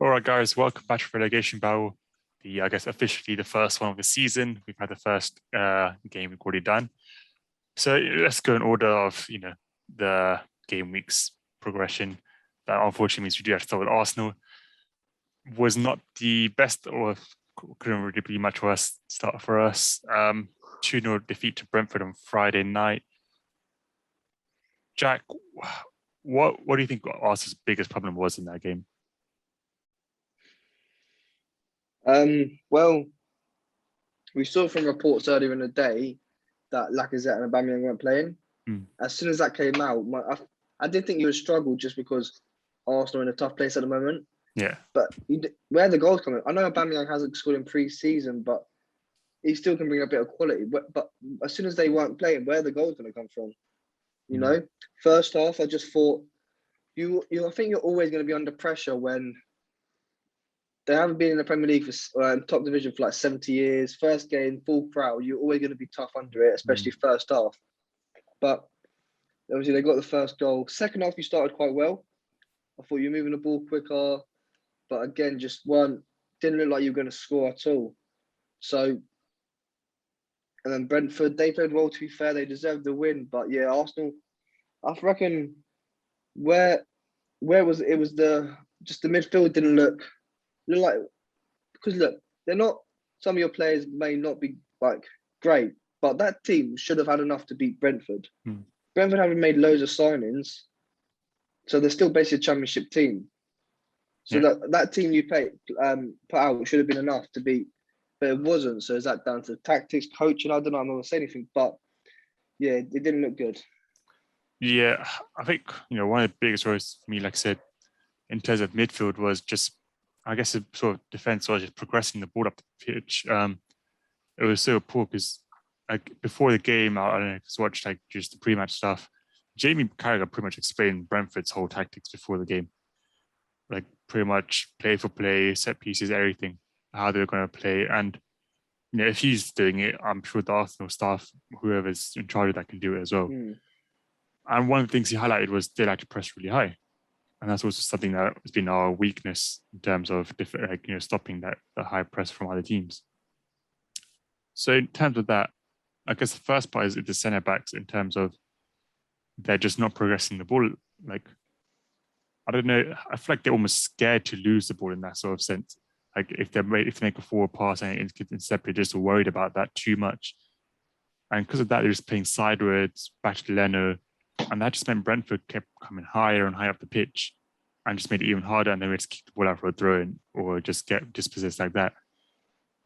All right, guys, welcome back to Relegation Battle. I guess, officially the first one of the season. We've had the first game we've already done. So let's go in order of, the game week's progression. That unfortunately means we do have to start with Arsenal. Was not the best, or couldn't really be much worse start for us. 2-0 defeat to Brentford on Friday night. Jack, what do you think Arsenal's biggest problem was in that game? Well, we saw from reports earlier in the day that Lacazette and Aubameyang weren't playing. As soon as that came out, I did think you would struggle just because Arsenal are in a tough place at the moment. Yeah. But where are the goals coming? I know Aubameyang hasn't scored in pre-season, but he still can bring a bit of quality. But as soon as they weren't playing, where are the goals going to come from? You know, first half, I just thought I think you're always going to be under pressure when they haven't been in the Premier League for top division for like 70 years. First game, full crowd, you're always going to be tough under it, especially first half. But obviously they got the first goal. Second half, you started quite well. I thought you were moving the ball quicker, but again, just didn't look like you were going to score at all. So, and then Brentford, they played well, to be fair. They deserved the win. But yeah, Arsenal, I reckon where was it was the midfield didn't look like, because look, they're not, some of your players may not be like great, but that team should have had enough to beat Brentford. Brentford haven't made loads of signings, so they're still basically a championship team. So that team you put out should have been enough to beat, but it wasn't. So is that down to tactics, coaching? I don't know. I'm not going to say anything, but yeah, it didn't look good. Yeah, I think, one of the biggest worries for me, like I said, in terms of midfield was just, I guess, the sort of defense was just progressing the ball up the pitch. It was so poor because, like, before the game, I don't know, just watched like just the pre-match stuff. Jamie Carragher pretty much explained Brentford's whole tactics before the game, like pretty much play for play, set pieces, everything, how they're going to play. And if he's doing it, I'm sure the Arsenal staff, whoever's in charge of that, can do it as well. And one of the things he highlighted was they like to press really high. And that's also something that has been our weakness in terms of stopping the high press from other teams. So in terms of that, I guess the first part is the centre backs, in terms of they're just not progressing the ball. Like, I don't know, I feel like they're almost scared to lose the ball in that sort of sense. Like if they make a forward pass and it's intercepted, just worried about that too much. And because of that, they're just playing sideways, back to Leno. And that just meant Brentford kept coming higher and higher up the pitch and just made it even harder. And then we had to kick the ball out for a throw-in or just get dispossessed like that.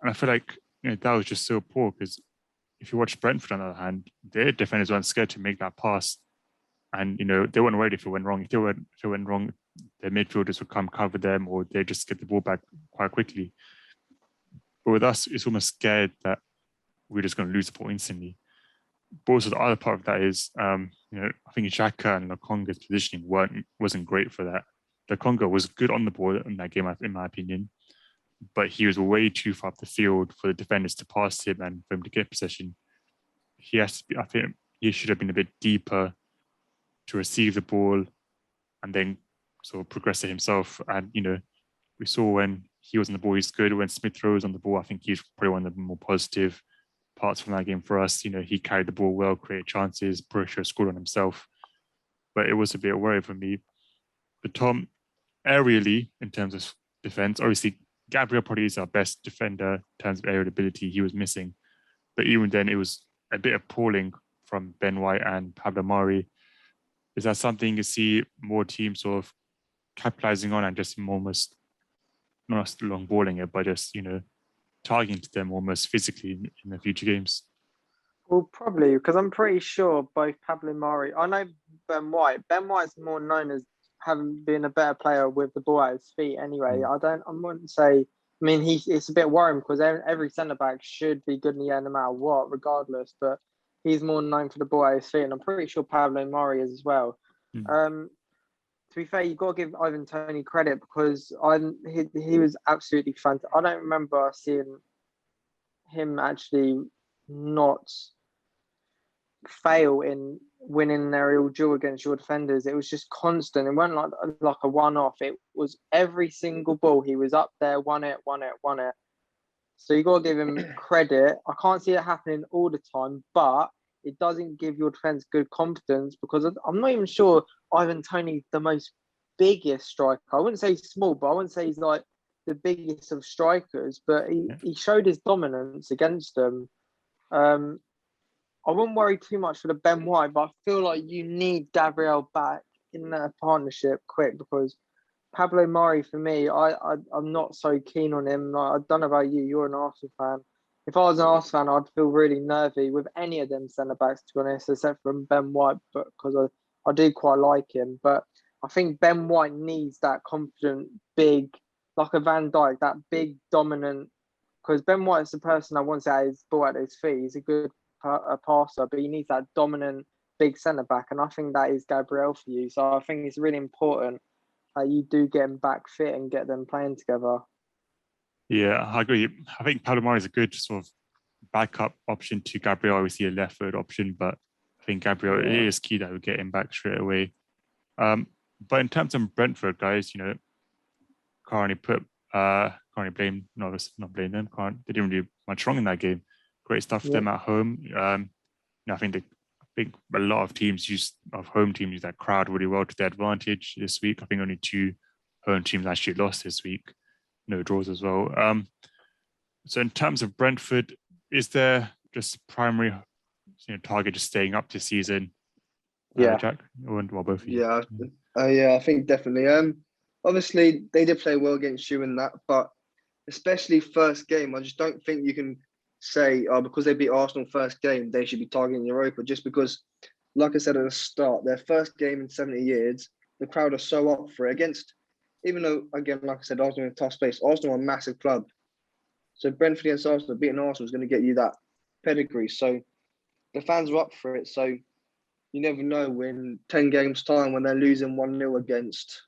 And I feel like that was just so poor, because if you watch Brentford, on the other hand, their defenders weren't scared to make that pass. And, they weren't worried if it went wrong. If it went wrong, their midfielders would come cover them, or they just get the ball back quite quickly. But with us, it's almost scared that we're just going to lose the ball instantly. But also the other part of that is, I think Xhaka and Lokonga's positioning wasn't great for that. Lokonga was good on the ball in that game, in my opinion, but he was way too far up the field for the defenders to pass him and for him to get possession. I think he should have been a bit deeper to receive the ball and then sort of progress it himself. And, we saw when he was on the ball, he's good. When Smith Rowe was on the ball, I think he's probably one of the more positive parts from that game for us. He carried the ball well, created chances, Borussia scored on himself. But it was a bit worrying for me. But Tom, aerially, in terms of defense, obviously, Gabriel probably is our best defender in terms of aerial ability. He was missing. But even then, it was a bit appalling from Ben White and Pablo Mari. Is that something you see more teams sort of capitalizing on and just almost not long balling it, but just, targeting them almost physically in the future games? Well, probably, because I'm pretty sure both Pablo Mari, I know Ben White. Ben White's more known as having been a better player with the ball at his feet anyway. I wouldn't say, I mean, it's a bit worrying because every centre-back should be good in the air no matter what, regardless, but he's more known for the ball at his feet, and I'm pretty sure Pablo Mari is as well. To be fair, you've got to give Ivan Toney credit, because he was absolutely fantastic. I don't remember seeing him actually not fail in winning an aerial duel against your defenders. It was just constant. It wasn't like a one-off. It was every single ball. He was up there, won it. So you got to give him credit. I can't see it happening all the time, but it doesn't give your defence good confidence because I'm not even sure Ivan Toney's the most biggest striker. I wouldn't say he's small, but I wouldn't say he's like the biggest of strikers, but he showed his dominance against them. I wouldn't worry too much for the Ben White, but I feel like you need Gabriel back in that partnership quick because Pablo Mari, for me, I'm not so keen on him. Like, I don't know about you. You're an Arsenal fan. If I was an Arsenal fan, I'd feel really nervy with any of them centre-backs, to be honest, except for Ben White, but because I do quite like him. But I think Ben White needs that confident, big, like a Van Dijk, that big, dominant, because Ben White's the person I want to have his ball at his feet. He's a good passer, but he needs that dominant, big centre-back, and I think that is Gabriel for you. So I think it's really important that you do get him back fit and get them playing together. Yeah, I agree. I think Pablo Mari is a good sort of backup option to Gabriel. Obviously, a left foot option, but I think Gabriel it is key that we get him back straight away. But in terms of Brentford, guys, you know, can't blame them. They didn't do much wrong in that game. Great stuff for them at home. I think a lot of home teams use that crowd really well to their advantage this week. I think only 2 home teams actually lost this week. No draws as well. So in terms of Brentford, is there just primary target just staying up this season? Jack? Or both of you? I think definitely. Obviously, they did play well against you in that, but especially first game, I just don't think you can say, because they beat Arsenal first game, they should be targeting Europa, just because, like I said at the start, their first game in 70 years, the crowd are so up for it against, even though, again, like I said, Arsenal in a tough space, Arsenal are a massive club. So Brentford against Arsenal, beating Arsenal is going to get you that pedigree. So the fans are up for it. So you never know in 10 games' time when they're losing 1-0 against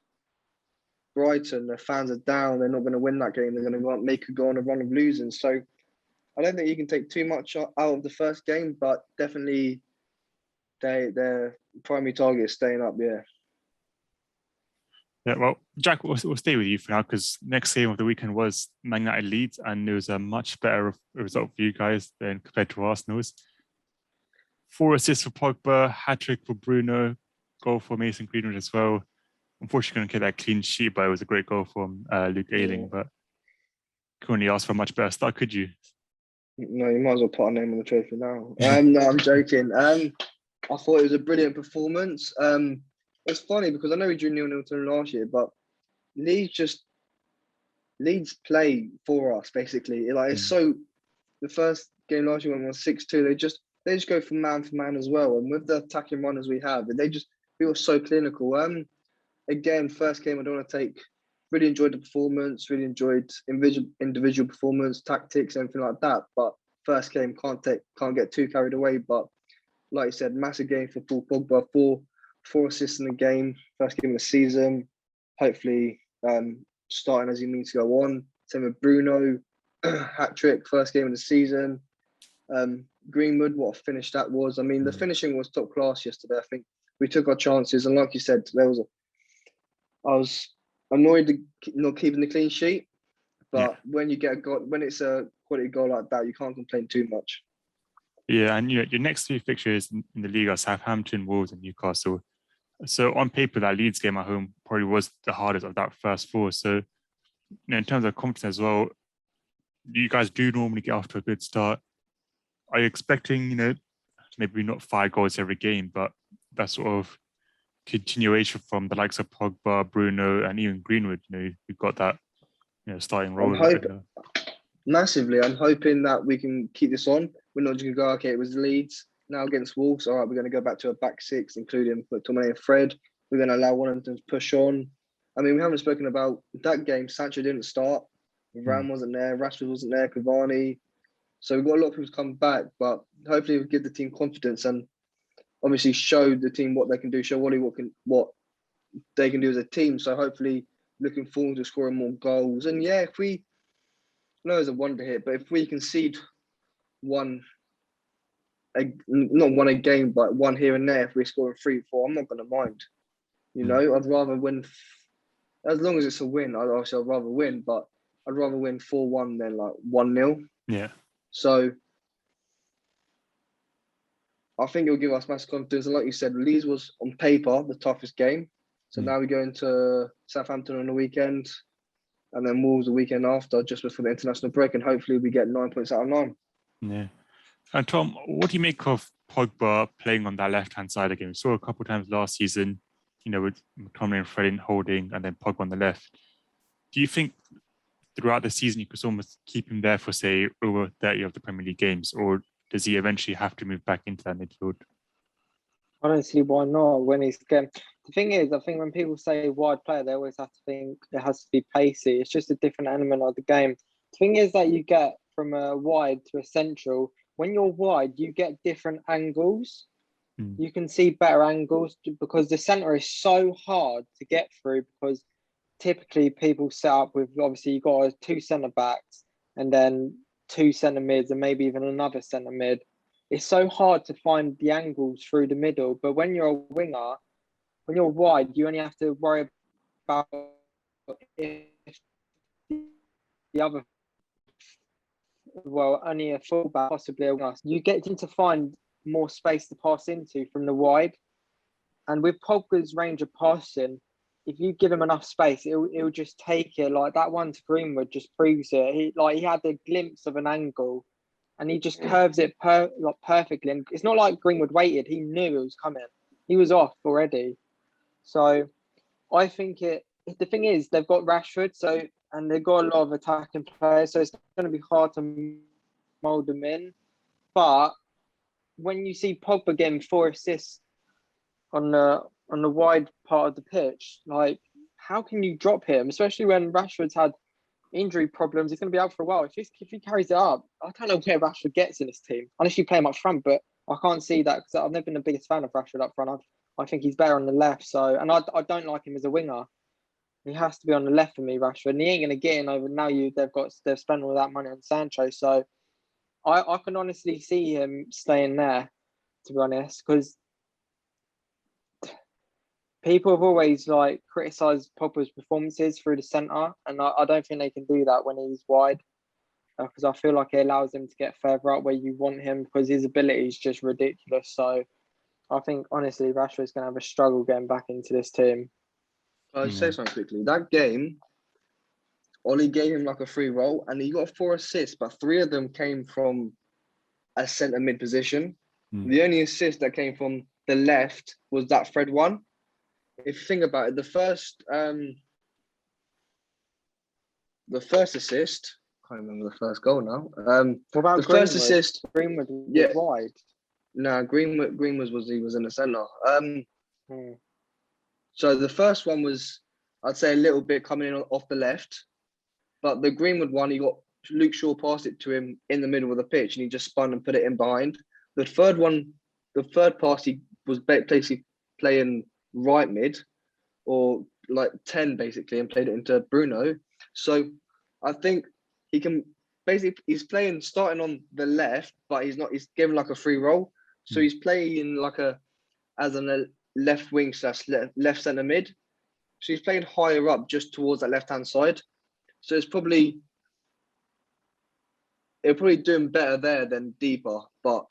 Brighton, their fans are down, they're not going to win that game, they're going to go on a run of losing. So I don't think you can take too much out of the first game, but definitely their primary target is staying up, Yeah, well, Jack, we'll stay with you for now because next game of the weekend was Man United Leeds, and it was a much better result for you guys than compared to Arsenal's. 4 assists for Pogba, hat-trick for BRUNO, goal for Mason Greenwood as well. Unfortunately, couldn't get that clean sheet, but it was a great goal from Luke Ayling. But couldn't really ask for a much better start, could you? No, you might as well put a name on the trophy now. No, I'm joking. I thought it was a brilliant performance. It's funny because I know we drew 0-0 to them last year, but Leeds play for us basically. Like it's so. The first game last year when we won 6-2, they just go for man as well. And with the attacking runners we have, we were so clinical. Again, first game I don't want to take. Really enjoyed the performance. Really enjoyed individual performance, tactics, everything like that. But first game can't get too carried away. But like you said, massive game for Paul Pogba. 4 assists in the game. First game of the season. Hopefully, starting as he means to go on. Same with BRUNO, hat-trick, first game of the season. Greenwood, what a finish that was. I mean, the finishing was top class yesterday. I think we took our chances, and like you said, I was annoyed not keeping the clean sheet, but when you get a goal, when it's a quality goal like that, you can't complain too much. Yeah, and your next 3 fixtures in the league are Southampton, Wolves, and Newcastle. So on paper, that Leeds game at home probably was the hardest of that first 4. So in terms of confidence as well, you guys do normally get off to a good start. Are you expecting, maybe not 5 goals every game, but that sort of continuation from the likes of Pogba, BRUNO, and even Greenwood? We've got that, starting role. Massively. I'm hoping that we can keep this on. We're not just going to go, okay, it was Leeds. Now against Wolves, all right, we're going to go back to a back 6, including McTominay and Fred. We're going to allow one of them to push on. I mean, we haven't spoken about that game. Sancho didn't start. Varane wasn't there. Rashford wasn't there. Cavani. So we've got a lot of people to come back, but hopefully we'll give the team confidence and obviously show the team what they can do, show Wally what they can do as a team. So hopefully looking forward to scoring more goals. And if we, I know it's a wonder hit, but if we concede one not won a game, but one here and there. If we're scoring 3-4, I'm not going to mind. You know, I'd rather win. As long as it's a win, I'd rather win, but I'd rather win 4-1 than like 1-0. Yeah. So I think it'll give us massive confidence. And like you said, Leeds was on paper the toughest game. So now we go into Southampton on the weekend, and then Wolves the weekend after, just before the international break, and hopefully we get 9 points out of 9. Yeah. And Tom, what do you make of Pogba playing on that left-hand side again? We saw a couple of times last season, you know, with McTominay and Fred holding, and then Pogba on the left. Do you think throughout the season you could almost keep him there for, say, over 30 of the Premier League games, or does he eventually have to move back into that midfield? I don't see why not when he's getting... The thing is, I think when people say wide player, they always have to think it has to be pacey. It's just a different element of the game. The thing is that you get from a wide to a central. When you're wide, you get different angles. You can see better angles because the centre is so hard to get through, because typically people set up with, obviously you've got 2 centre backs and then 2 centre mids and maybe even another centre mid. It's so hard to find the angles through the middle. But when you're a winger, when you're wide, you only have to worry about if the other, well, only a fullback, possibly a winger. You get to find more space to pass into from the wide. And with Pogba's range of passing, if you give him enough space, he'll just take it. Like that one to Greenwood just proves it. He had a glimpse of an angle and he just curves it perfectly. And it's not like Greenwood waited. He knew it was coming. He was off already. So I think the thing is, they've got Rashford, and they've got a lot of attacking players, so it's going to be hard to mould them in. But when you see Pogba getting 4 assists on the wide part of the pitch, like, how can you drop him? Especially when Rashford's had injury problems, he's going to be out for a while. If he carries it up, I don't know where Rashford gets in this team, unless you play him up front. But I can't see that because I've never been the biggest fan of Rashford up front. I think he's better on the left. So, and I don't like him as a winger. He has to be on the left for me, Rashford. And he ain't going to get in over now. They've spent all that money on Sancho. So I can honestly see him staying there, to be honest, because people have always like criticised Pogba's performances through the centre, and I don't think they can do that when he's wide, because I feel like it allows him to get further up where you want him, because his ability is just ridiculous. So I think honestly Rashford's going to have a struggle getting back into this team. I'll say something quickly. That game, Ollie gave him like a free roll and he got 4 assists, but 3 of them came from a centre mid position. The only assist that came from the left was that Fred one. If you think about it, the first assist, I can't remember the first goal now. What about the Greenwood? First assist, Greenwood was wide. No, Greenwood was in the centre. So the first one was, I'd say, a little bit coming in off the left, but the Greenwood one, he got Luke Shaw passed it to him in the middle of the pitch, and he just spun and put it in behind. The third pass, he was basically playing right mid, or like 10 basically, and played it into Bruno. So I think he can basically, he's playing starting on the left, but he's given like a free roll. So he's playing like as a left wing / left centre mid. So he's playing higher up, just towards that left hand side. So it'll probably do him better there than deeper. But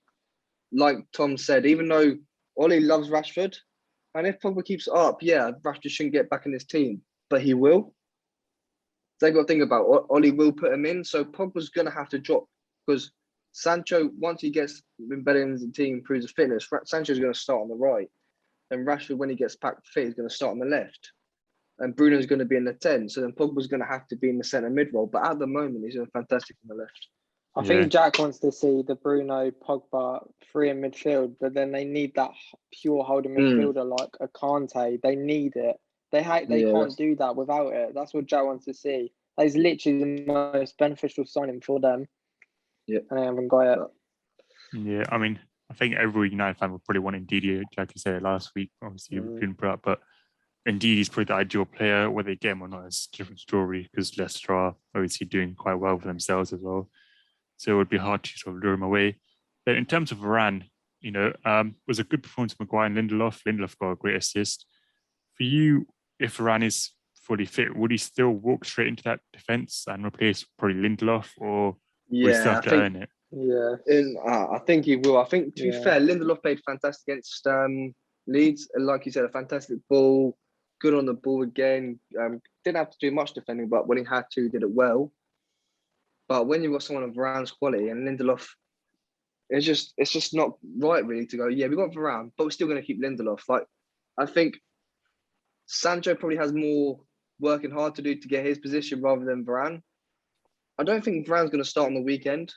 like Tom said, even though Ollie loves Rashford, and if Pogba keeps it up, yeah, Rashford shouldn't get back in his team, but he will. They've got to think about Ollie will put him in, so Pogba's going to have to drop, because Sancho, once he gets embedded in the team, proves his fitness, Sancho's going to start on the right. And Rashford, when he gets packed fit, is going to start on the left. And Bruno's going to be in the 10. So then Pogba's going to have to be in the centre mid role. But at the moment, he's doing fantastic on the left. I think Jack wants to see the Bruno, Pogba 3 in midfield, but then they need that pure holding midfielder like a Kante. They need it. They can't do that without it. That's what Jack wants to see. That is literally the most beneficial signing for them. Yeah. And they haven't got it. Yeah, I mean, I think every United fan would probably want Ndidi, like you said last week. Obviously, we couldn't put up, but Ndidi's probably the ideal player. Whether they get him or not is a different story, because Leicester are obviously doing quite well for themselves as well. So it would be hard to sort of lure him away. Then in terms of Varane, was a good performance from Maguire and Lindelof. Lindelof got a great assist. For you, if Varane is fully fit, would he still walk straight into that defence and replace probably Lindelof, or would he still have to earn it? Yeah. I think he will. I think, to be fair, Lindelof played fantastic against Leeds. And like you said, a fantastic ball, good on the ball again. Didn't have to do much defending, but when he had to, he did it well. But when you've got someone of Varane's quality and Lindelof, it's just not right really to go, yeah, we got Varane, but we're still going to keep Lindelof. Like, I think Sancho probably has more working hard to do to get his position rather than Varane. I don't think Varane's going to start on the weekend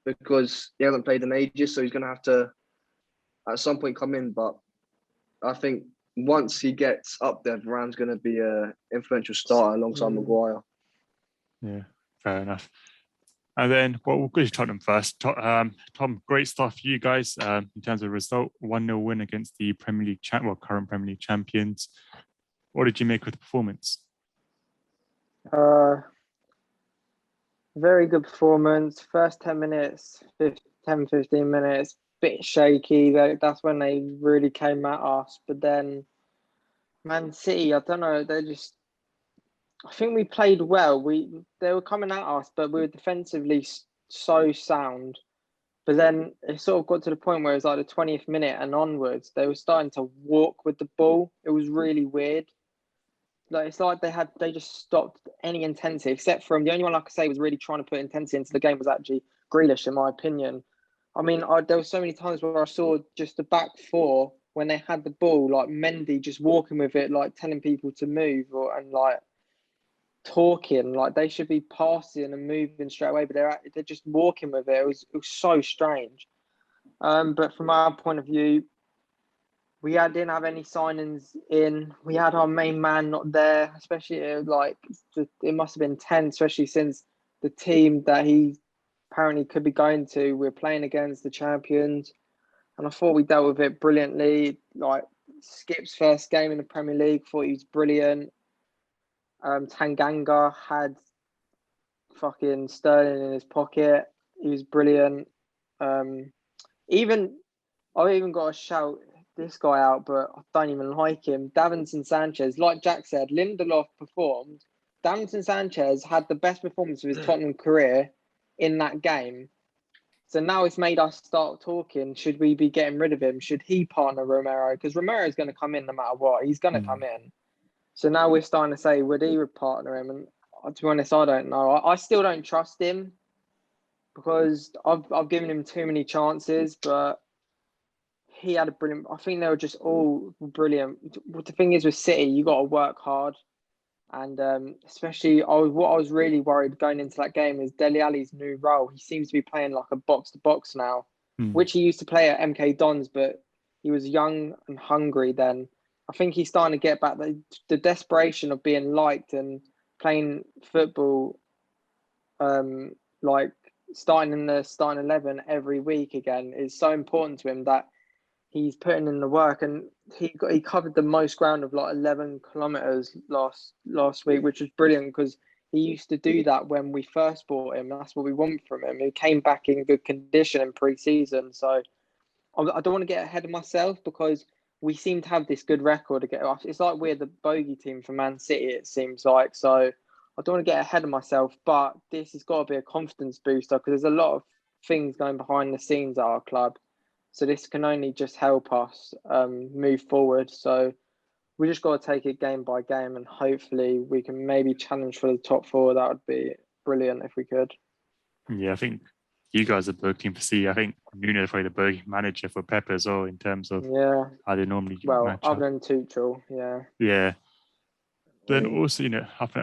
because he hasn't played in ages, so he's going to have to at some point come in. But I think once he gets up there, Varane's going to be an influential starter alongside Maguire. Yeah, fair enough. And then, we'll go to Tottenham first. Tom, great stuff for you guys in terms of result. 1-0 win against the Premier League current Premier League champions. What did you make of the performance? Very good performance. First 10 minutes, 15 minutes, bit shaky. That's when they really came at us. But then Man City, I don't know, I think we played well. They were coming at us, but we were defensively so sound. But then it sort of got to the point where it was like the 20th minute and onwards, they were starting to walk with the ball. It was really weird. Like, it's like they just stopped any intensity, except from the only one, like I say, was really trying to put intensity into the game was actually Grealish, in my opinion. I mean, there were so many times where I saw just the back four when they had the ball, like Mendy just walking with it, like telling people to move and like talking, like they should be passing and moving straight away, but they're just walking with it. It was so strange. But from our point of view, we didn't have any signings in. We had our main man not there, especially it must have been tense, especially since the team that he apparently could be going to, we're playing against the champions. And I thought we dealt with it brilliantly. Like Skip's first game in the Premier League, thought he was brilliant. Tanganga had fucking Sterling in his pocket. He was brilliant. I even got a shout this guy out, but I don't even like him. Davinson Sanchez, like Jack said, Lindelof performed. Davinson Sanchez had the best performance of his Tottenham career in that game. So now it's made us start talking. Should we be getting rid of him? Should he partner Romero? Because Romero is going to come in no matter what. He's going to come in. So now we're starting to say, would he partner him? And to be honest, I don't know. I still don't trust him because I've given him too many chances, but he had a brilliant. I think they were just all brilliant. The thing is with City, you got to work hard, and especially what I was really worried going into that game is Dele Alli's new role. He seems to be playing like a box to box now, which he used to play at MK Dons, but he was young and hungry then. I think he's starting to get back the desperation of being liked and playing football, like starting in the starting 11 every week again is so important to him that he's putting in the work, and he covered the most ground of like 11 kilometers last week, which was brilliant because he used to do that when we first bought him. That's what we want from him. He came back in good condition in pre-season, so I don't want to get ahead of myself because we seem to have this good record again. It's like we're the bogey team for Man City, it seems like. So I don't want to get ahead of myself, but this has got to be a confidence booster because there's a lot of things going behind the scenes at our club. So this can only just help us move forward. So we just got to take it game by game, and hopefully we can maybe challenge for the top four. That would be brilliant if we could. Yeah, I think you guys are bogey team for C. I think Nuno is probably the bogey manager for Pep as well in terms of how they normally match other than Tuchel, yeah. Yeah. Then also,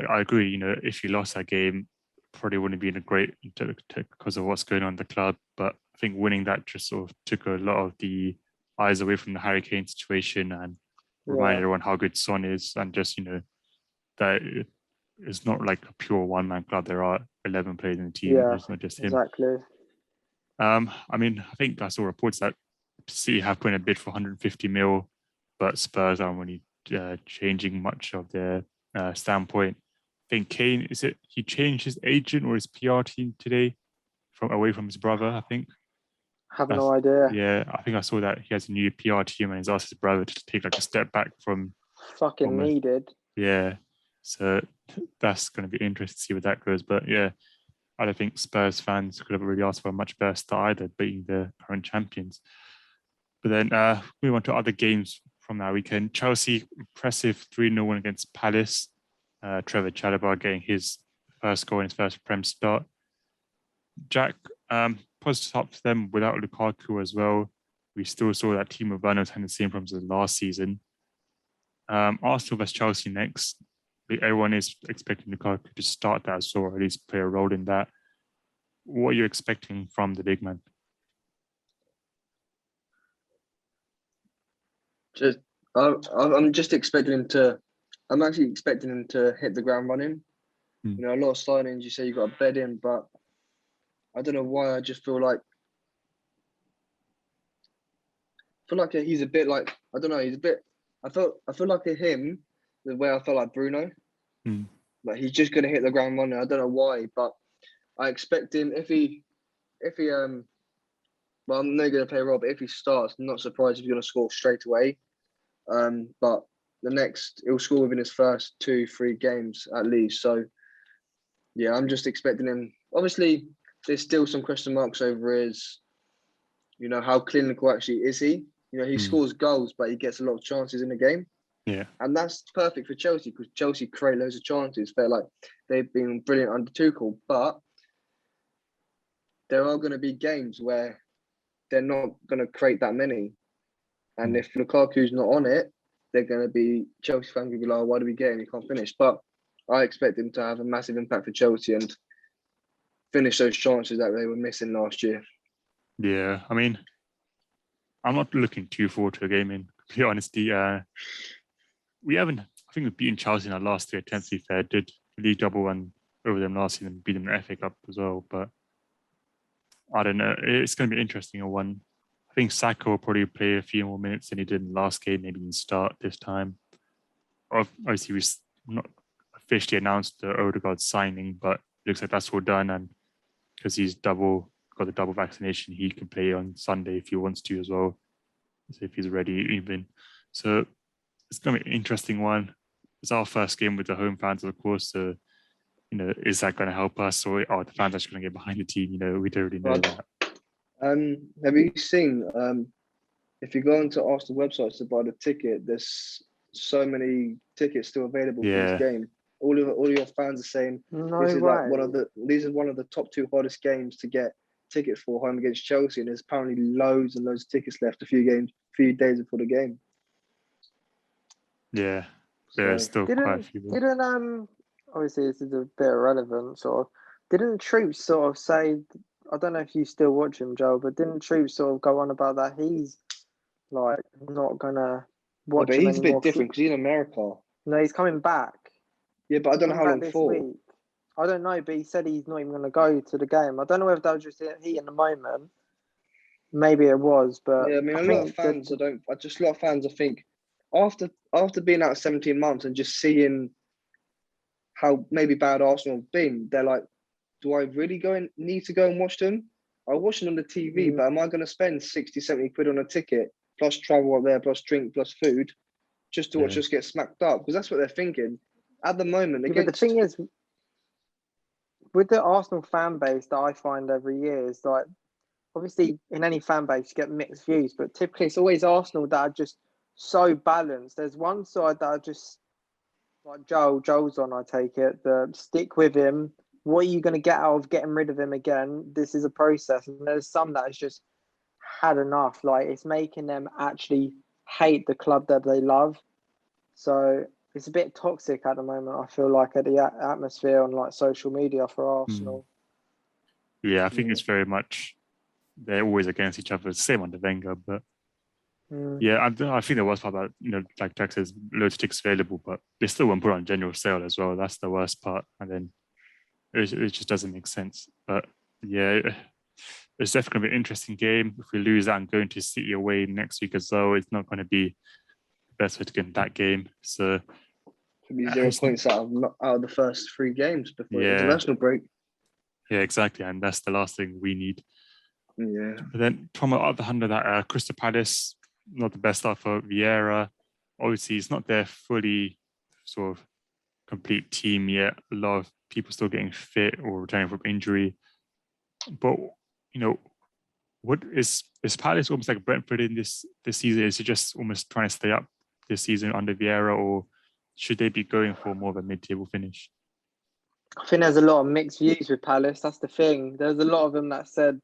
I agree, if you lost that game, probably wouldn't be in a great because of what's going on in the club. But I think winning that just sort of took a lot of the eyes away from the Harry Kane situation and reminded everyone how good Son is, and just that it's not like a pure one-man club. There are 11 players in the team. It's not just him. Exactly. I mean, I think I saw reports that City have put in a bid for 150 mil, but Spurs aren't really changing much of their standpoint. I think Kane, he changed his agent or his PR team today away from his brother, I think. Have no idea. Yeah, I think I saw that he has a new PR team and he's asked his brother to take like a step back from. Fucking needed. Yeah, so that's going to be interesting to see where that goes. But yeah, I don't think Spurs fans could have really asked for a much better start either, beating the current champions. But then we went to other games from that weekend. Chelsea, impressive 3-0 win against Palace. Trevor Chalobah getting his first goal in his first Prem start. Jack, positive up to them without Lukaku as well. We still saw that team of runners had the same problems as last season. Arsenal vs Chelsea next. Everyone is expecting Lukaku to start that, or at least play a role in that. What are you expecting from the big man? I'm just expecting him to. I'm actually expecting him to hit the ground running. You know, a lot of signings. You say you got a bed in, but I don't know why. I just feel like he's a bit like, I don't know. He's a bit. I feel like him the way I felt like Bruno. Like he's just gonna hit the ground running. I don't know why, but I expect him if he well, I'm not gonna play Rob. If he starts, I'm not surprised if he's gonna score straight away. But he'll score within his first 2-3 games at least. So yeah, I'm just expecting him. Obviously, there's still some question marks over his, you know, how clinical actually is he? You know, he scores goals, but he gets a lot of chances in the game. Yeah. And that's perfect for Chelsea because Chelsea create loads of chances. They're like, they've been brilliant under Tuchel, but there are going to be games where they're not going to create that many. And if Lukaku's not on it, they're going to be, Chelsea fans will be like, why do we get him? He can't finish. But I expect him to have a massive impact for Chelsea and finish those chances that they were missing last year. Yeah, I mean, I'm not looking too forward to a game in complete honesty. We haven't, I think we've beaten Chelsea in our last 3 attempts, to be fair. Did league double one over them last season, beat them in the FA Cup as well. But I don't know. It's going to be an interesting one. I think Saka will probably play a few more minutes than he did in the last game, maybe he can start this time. Obviously, we've not officially announced the Odegaard signing, but it looks like that's all done. And because he's got the double vaccination, he can play on Sunday if he wants to as well. So if he's ready, even. So it's going to be an interesting one. It's our first game with the home fans, of course. So, you know, is that going to help us, or are the fans actually going to get behind the team? You know, we don't really know that. Have you seen, if you go onto Arsenal websites to buy the ticket, there's so many tickets still available for this game. All of your fans are saying this is like these are one of the top 2 hardest games to get tickets for, home against Chelsea, and there's apparently loads and loads of tickets left a few days before the game. Yeah, there's still quite a few. Obviously this is a bit irrelevant, sort of. Didn't Troops sort of say, I don't know if you still watch him, Joe, but didn't Troops sort of go on about that he's like not gonna watch him he's anymore? A bit different because he's in America. No, he's coming back. Yeah, but I don't know how long for. Week. I don't know, but he said he's not even going to go to the game. I don't know whether that was just he in the moment. Maybe it was, but yeah, I mean, a lot of fans. A lot of fans. I think after being out 17 months and just seeing how maybe bad Arsenal have been, they're like, do I really need to go and watch them? I watch them on the TV, but am I going to spend 60, 70 quid on a ticket plus travel up there, plus drink, plus food, just to watch us get smacked up? Because that's what they're thinking at the moment. But the thing is, with the Arsenal fan base that I find every year is like, obviously in any fan base you get mixed views, but typically it's always Arsenal that are just so balanced. There's one side that are just like Joel's on, I take it, the stick with him. What are you going to get out of getting rid of him again? This is a process. And there's some that has just had enough. Like, it's making them actually hate the club that they love. So it's a bit toxic at the moment, I feel like, at the atmosphere on like social media for Arsenal. Yeah, I think it's very much, they're always against each other. Same under Wenger, but yeah, I think there was part about, you know, like Jack says, loads of tickets available, but they still won't put on general sale as well. That's the worst part. And then it just doesn't make sense. But yeah, it's definitely going to be an interesting game. If we lose that and going to City away next week as well, it's not going to be the best way to get in that game. So could be 0 points out of the first 3 games before the international break. Yeah, exactly. And that's the last thing we need. Yeah. But then from the other hand of that, Crystal Palace, not the best start for Vieira. Obviously, it's not their fully sort of complete team yet. A lot of people still getting fit or returning from injury. But, what is Palace almost like Brentford in this season? Is it just almost trying to stay up this season under Vieira, or should they be going for more of a mid-table finish? I think there's a lot of mixed views with Palace. That's the thing. There's a lot of them that said,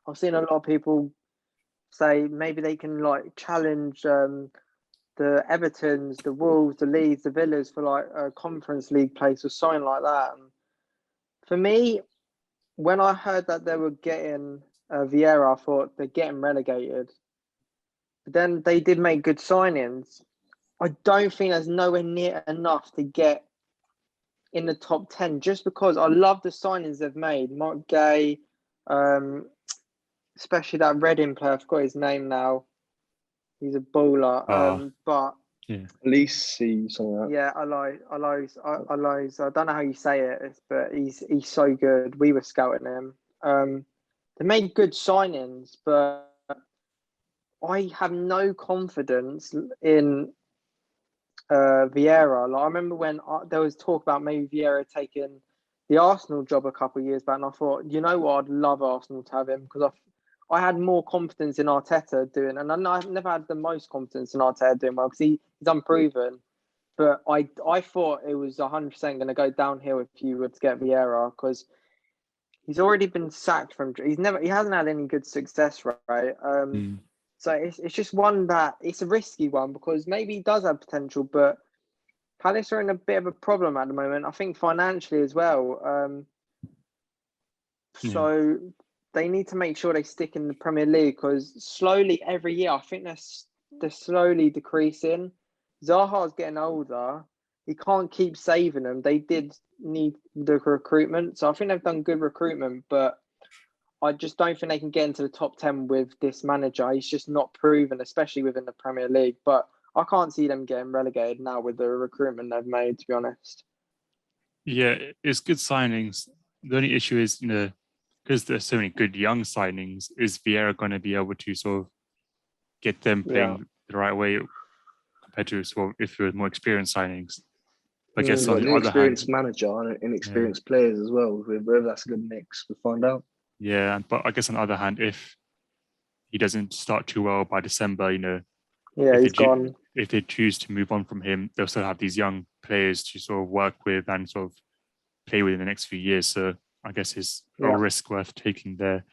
I've seen a lot of people say maybe they can like challenge the Evertons, the Wolves, the Leeds, the Villas for like a Conference League place or something like that. And for me, when I heard that they were getting Vieira, I thought they're getting relegated. But then they did make good signings. I don't think there's nowhere near enough to get in the top 10 just because I love the signings they've made. Mark Gay, especially that Reading player, I forgot his name now. He's a baller. But yeah, at least see something like that. yeah, Alois. I don't know how you say it, but he's so good. We were scouting him. They made good signings, but I have no confidence in Vieira. Like I remember when there was talk about maybe Vieira taking the Arsenal job a couple of years back, and I thought, you know what, I'd love Arsenal to have him because I had more confidence in Arteta doing, and I've never had the most confidence in Arteta doing well because he's unproven. But I thought it was 100% going to go downhill if you were to get Vieira because he's already been sacked from. He hasn't had any good success, right? So it's just one that it's a risky one because maybe he does have potential, but Palace are in a bit of a problem at the moment. I think financially as well. So they need to make sure they stick in the Premier League because slowly every year I think they're slowly decreasing. Zaha's getting older. He can't keep saving them. They did need the recruitment, so I think they've done good recruitment, but I just don't think they can get into the top 10 with this manager. He's just not proven, especially within the Premier League. But I can't see them getting relegated now with the recruitment they've made, to be honest. Yeah, it's good signings. The only issue is, because there's so many good young signings, is Vieira going to be able to sort of get them playing the right way compared to sort of if it was more experienced signings? I guess on the other experienced hand, manager and inexperienced players as well. Whether that's a good mix, we'll find out. Yeah, but I guess on the other hand, if he doesn't start too well by December, he's gone. If they choose to move on from him, they'll still have these young players to sort of work with and sort of play with in the next few years. So I guess it's a risk worth taking there.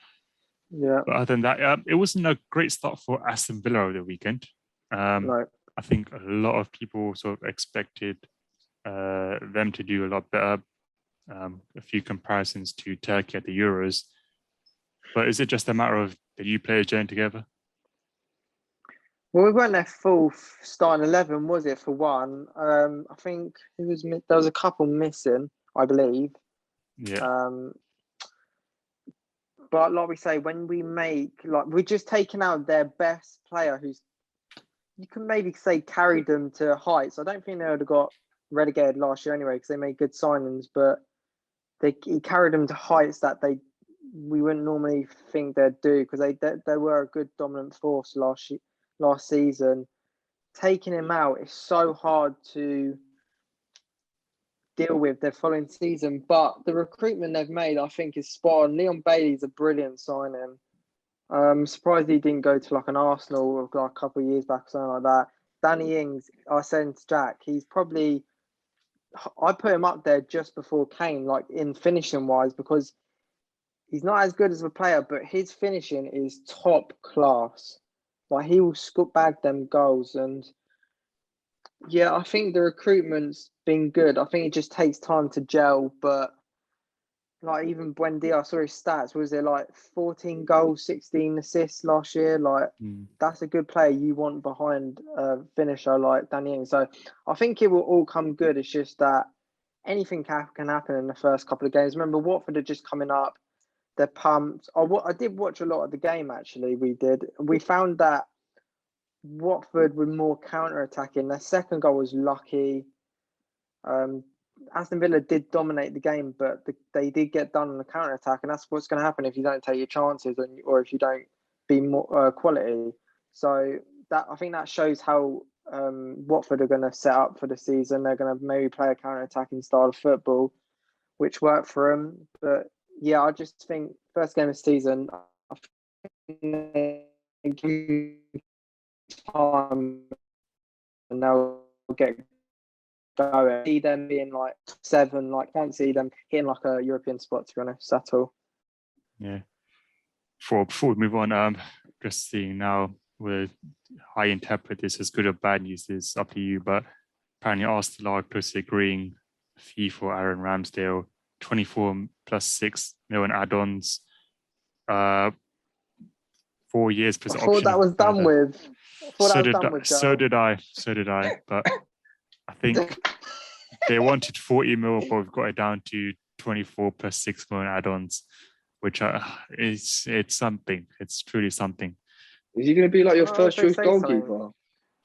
Yeah. But other than that, it wasn't a great start for Aston Villa over the weekend. No. I think a lot of people sort of expected them to do a lot better. A few comparisons to Turkey at the Euros. But is it just a matter of the new players gelling together? Well, we weren't their full starting 11, was it, for one? I think there was a couple missing, I believe. Yeah. But like we say, when we we're just taking out their best player who's, you can maybe say, carried them to heights. I don't think they would have got relegated last year anyway because they made good signings, but he carried them to heights that we wouldn't normally think they'd do because they were a good dominant force last season. Taking him out is so hard to deal with the following season, but the recruitment they've made, I think, is spot on. Leon Bailey's a brilliant signing. I'm surprised he didn't go to like an Arsenal like a couple of years back or something like that. Danny Ings, I said to Jack, I put him up there just before Kane, like in finishing wise, because he's not as good as a player, but his finishing is top class. Like he will scoop bag them goals, and yeah, I think the recruitment's been good. I think it just takes time to gel, but like even Buendia, I saw his stats. Was it like 14 goals, 16 assists last year? Like that's a good player you want behind a finisher like Danny Ings. So I think it will all come good. It's just that anything can happen in the first couple of games. Remember, Watford are just coming up. They're pumped. I did watch a lot of the game, actually. We found that Watford were more counter-attacking. Their second goal was lucky. Aston Villa did dominate the game, but they did get done on the counter attack, and that's what's going to happen if you don't take your chances or if you don't be more quality. So that I think that shows how Watford are going to set up for the season. They're going to maybe play a counter attacking style of football, which worked for them. But yeah, I just think first game of the season, I think they give time and they'll get going. See them being like 7, like can't see them hitting like a European spot, to be honest, at all. Yeah. Before we move on, just seeing now whether I interpret this as good or bad news is up to you, but apparently Arsenal are close to agreeing fee for Aaron Ramsdale, 24 plus 6 million add-ons, 4 years plus I option. thought that was done with. So did I. But I think they wanted 40 mil, but we've got it down to 24 plus 6 million add-ons, which it's something. It's truly something. Is he going to be like your first choice goalkeeper? Something.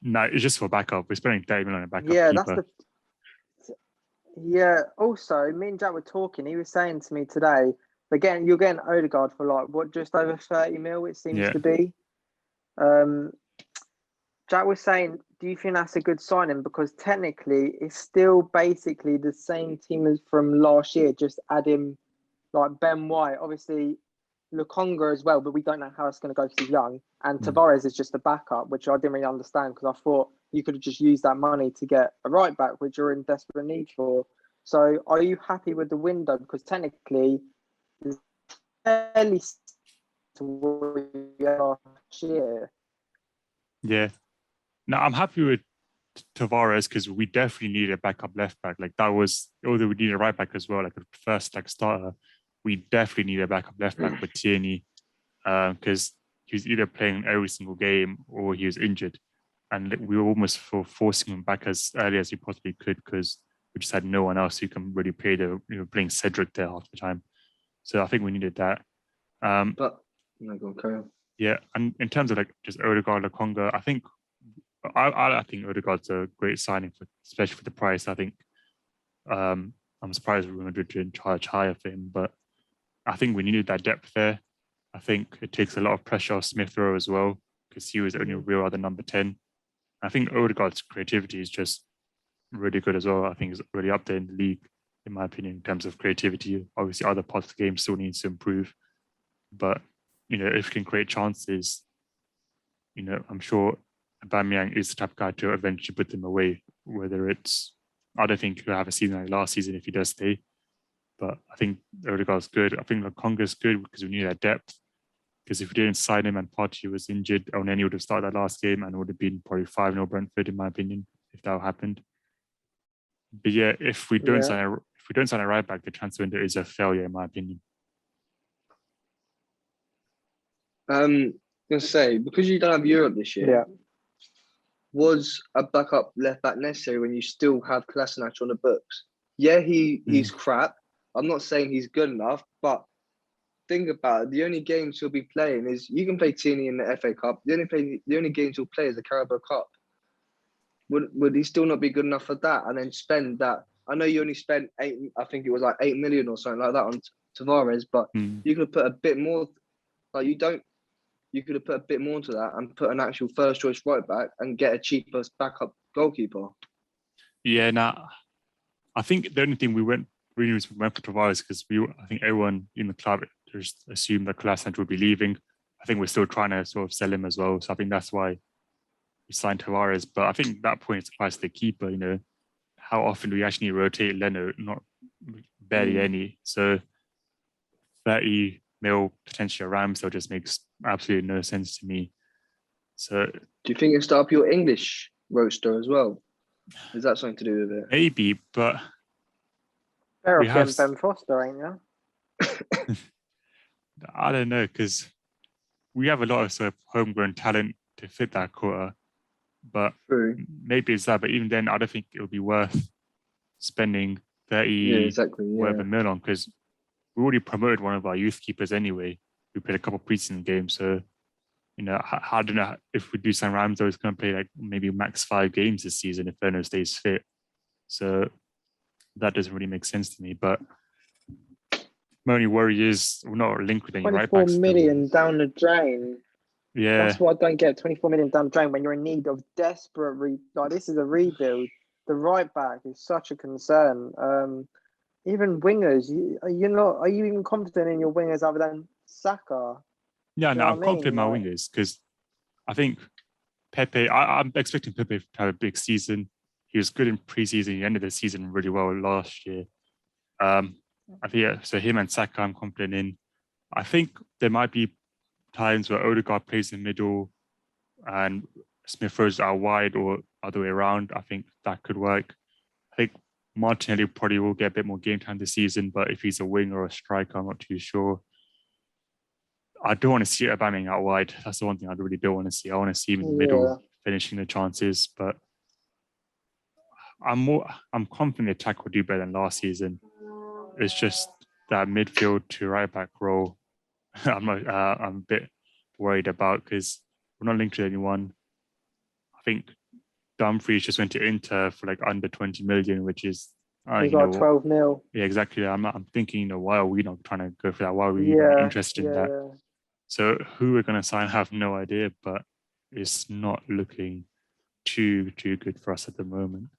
No, it's just for backup. We're spending 30 million on a backup keeper. Yeah. Also, me and Jack were talking. He was saying to me today, you're getting Odegaard for like what, just over 30 mil, it seems to be. Jack was saying, do you think that's a good signing? Because technically, it's still basically the same team as from last year, just adding like Ben White, obviously Lukonga as well, but we don't know how it's going to go because he's young. And Tavares is just a backup, which I didn't really understand because I thought you could have just used that money to get a right back, which you're in desperate need for. So are you happy with the window? Because technically, it's fairly to what we had last year. Yeah. No, I'm happy with Tavares because we definitely need a backup left back. Like that was, although we need a right back as well, like a first starter, we definitely need a backup left back with Tierney because he was either playing every single game or he was injured. And we were almost forcing him back as early as we possibly could because we just had no one else who can really play playing Cedric there half the time. So I think we needed that. But no, go on, carry on. Yeah, and in terms of like just Odegaard, Lukonga, I think Odegaard's a great signing especially for the price. I think I'm surprised Real Madrid didn't charge higher for him, but I think we needed that depth there. I think it takes a lot of pressure off Smith Rowe as well because he was only a real other number 10. I think Odegaard's creativity is just really good as well. I think he's really up there in the league, in my opinion, in terms of creativity. Obviously, other parts of the game still needs to improve, but if he can create chances, I'm sure Aubameyang is the type of guy to eventually put them away. Whether it's, I don't think he'll have a season like last season if he does stay, but I think Odegaard's good. I think Lukonga's good because we need that depth. Because if we didn't sign him and Partey was injured, Oneni would have started that last game and it would have been probably 5-0 Brentford, in my opinion, if that happened. But yeah, if we don't sign a right back, the transfer window is a failure, in my opinion. I'm gonna say, because you don't have Europe this year, was a backup left back necessary when you still have Kolasinac on the books? Yeah, he's crap. I'm not saying he's good enough, but think about it. The only games he'll be playing is you can play Tierney in the FA Cup. The only games he'll play is the Carabao Cup. Would he still not be good enough for that? And then spend that? I know you only spent 8 million or something like that on Tavares, but you could have put a bit more. Like you could have put a bit more into that and put an actual first choice right back and get a cheaper backup goalkeeper. Yeah, I think the only thing we went for Tavares because I think everyone in the club just assumed that Kolasinac would be leaving. I think we're still trying to sort of sell him as well. So I think that's why we signed Tavares. But I think that point applies to the keeper, how often do we actually rotate Leno? Not barely any. So 30 mil potentially around still just makes absolutely no sense to me. So do you think it's up your English roster as well? Is that something to do with it? Maybe, but we have Ben Foster, ain't you? I don't know, because we have a lot of sort of homegrown talent to fit that quota. But maybe it's that. But even then, I don't think it would be worth spending 30 whatever mil on, because we already promoted one of our youth keepers anyway. We played a couple of preseason games, so I don't know if we do sign Ramsdale, it's going to play like maybe max 5 games this season if Verno stays fit. So that doesn't really make sense to me. But my only worry is we're not linked with any right 24 backs. million down the drain. Yeah, That's what I don't get. 24 million down the drain when you're in need of desperate like this is a rebuild. The right back is such a concern. Even wingers, are you even confident in your wingers other than Saka? yeah. You No, know I'm what I mean? confident in my Like- wingers because I think Pepe. I'm expecting Pepe to have a big season. He was good in pre-season. He ended the season really well last year. I think so. Him and Saka, I'm confident in. I think there might be times where Odegaard plays in the middle and Smith Rowe's out wide or other way around. I think that could work. I think Martinelli probably will get a bit more game time this season, but if he's a winger or a striker, I'm not too sure. I don't want to see Aubameyang out wide. That's the one thing I really don't want to see. I want to see him in the middle, finishing the chances. But I'm confident the attack will do better than last season. It's just that midfield to right back role. I'm a bit worried about because we're not linked to anyone. I think Dumfries just went to Inter for like under 20 million, which is He got 12 mil. Yeah, exactly. I'm thinking, why are we not trying to go for that? Why are we even interested in that? Yeah. So who we're going to sign, I have no idea, but it's not looking too good for us at the moment.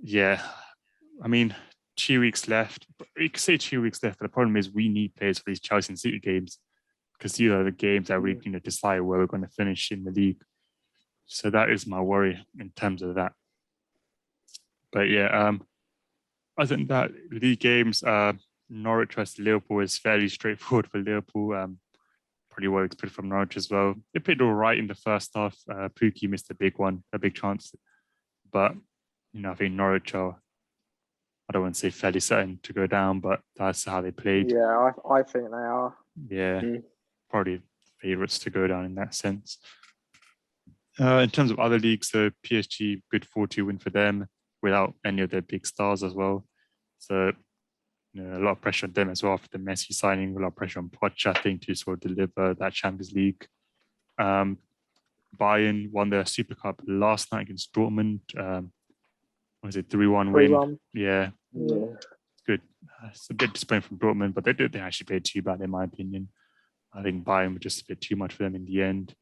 Yeah, I mean, 2 weeks left. You could say 2 weeks left, but the problem is we need players for these Chelsea and City games because these are the games that really decide where we're going to finish in the league. So that is my worry in terms of that. But yeah, other than that, league games, Norwich vs Liverpool is fairly straightforward for Liverpool. Pretty well expected from Norwich as well. They played all right in the first half. Pukki missed a big chance. But, I think Norwich are, I don't want to say fairly certain to go down, but that's how they played. Yeah, I think they are. Yeah, probably favourites to go down in that sense. In terms of other leagues, so PSG, good 4-2 win for them without any of their big stars as well. So, a lot of pressure on them as well after the Messi signing, a lot of pressure on Poch, I think, to sort of deliver that Champions League. Bayern won their Super Cup last night against Dortmund. Was it 3-1 win? 3-1. Yeah. It's good. It's a bit disappointing from Dortmund, but they didn't actually play too bad in my opinion. I think Bayern were just a bit too much for them in the end.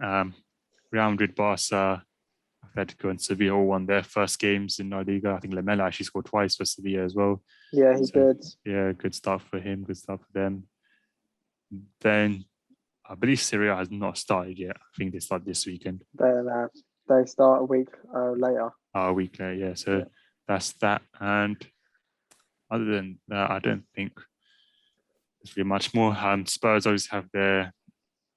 Real Madrid, Barca, Atletico and Sevilla all won their first games in La Liga. I think Lamela actually scored twice for Sevilla as well. Yeah, he did. Yeah, good start for him, good start for them. Then I believe Syria has not started yet. I think they start this weekend. They start a week later. A week later, yeah. So that's that. And other than that, I don't think there's really much more. Spurs always have their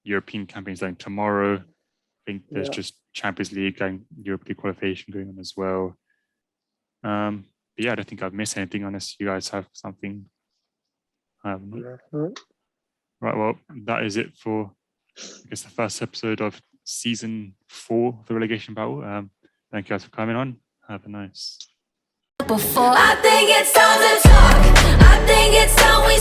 European campaigns starting tomorrow. I think there's just Champions League and Europe League qualification going on as well. But yeah, I don't think I've missed anything unless you guys have something. Right, well, that is it for, I guess, the first episode of season 4 of the relegation battle. Thank you guys for coming on. Have a nice. I think it's time to talk. I think it's time we